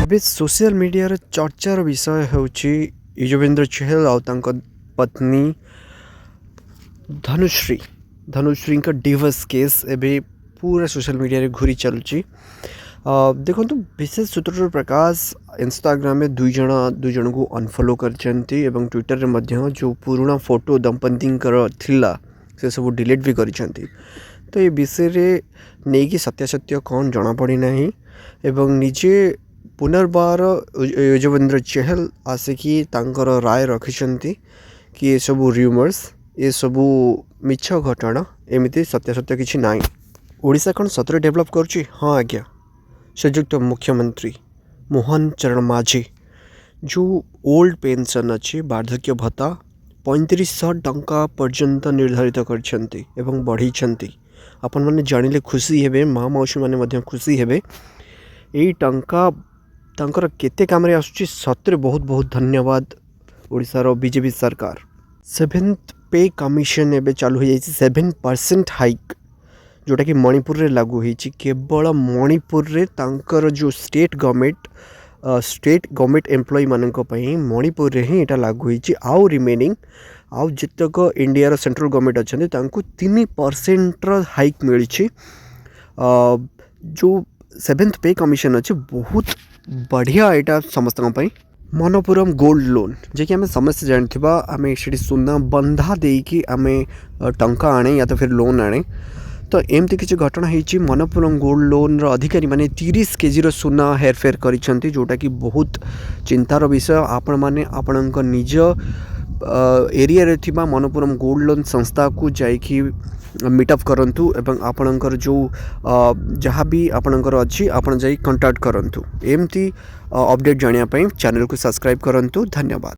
ଏବେ social media चर्चार विषय होची युजवेंद्र चहल और तांको पत्नी धनुश्री का डिवोर्स केस एबे पूरा सोशल मीडिया रे घूरी चलुची। देखो विशेष सूत्र प्रकाश इंस्टाग्राम में दुई जन को अनफॉलो करछंती एवं ट्विटर रे मध्य जो पुराना फोटो दंपति थिला से सब डिलीट भी करछंती। तो ये विषय रे नेकी सत्यासत्य कौन जना पड़ी नहीं एवं निजे पुनर्बार युजवेंद्र चहल आसिकी तांकर राय रखिछंती कि ये सब र्यूमर्स ये सब मिछ घटना एमती सत्यासत्य किछि नाही। ओडिशा कौन सतरे डेभलप करुच्ची? हाँ आज्ञा। संयुक्त मुख्यमंत्री मोहन चरण माझी जो ओल्ड पेंशन अच्छी वार्धक्य भत्ता 3500 टंका पर्यंत निर्धारित करछंती एवं बढ़ी आपण मैंने जानिले खुशी हेबे, माँ मौसी मैंने मध्य खुशी हेबे। यही टंका तांकर केते काम रे आसुची सतरे बहुत बहुत धन्यवाद ओडिशार बीजेपी सरकार। 7th पे कमिशन एबे चालू हो जाइए 7% हाइक जोटा कि मणिपुर रे लागू होइची। केवल मणिपुर रे तांकर जो स्टेट गवर्नमेंट एम्प्लॉय मानक पई मणिपुर रे ही एटा लागू होइची। आउ रिमेनिंग आउ जितक इंडिया सेंट्रल गवर्नमेंट अच्छा तांको 3% हाइक मिली। जो 7th पे कमिशन अच्छे बहुत बढ़िया एटा समस्त मनपुरम गोल्ड लोन जे कि आम समस्त जानथिबा आमे सेठी सुना बंधा देकी आमे टंका आने या तो फिर लोन आने। तो एमती किसी घटना होइची मनपुरम गोल्ड लोन अधिकारी माने 30 केजी सुना हेरफेर करिसेंती जोटा कि बहुत चिंतार विषय। आपण माने आपणक निज एरिया रे थिबा मनपुरम गोल्ड लोन संस्था को जाइकी मीटअप करंतु एवं आपणकर जो जहाँ भी आपणकर अच्छी आपण जाई कांटेक्ट करंतु। एमती अपडेट जानिया पई चैनल को सब्सक्राइब करंतु। धन्यवाद।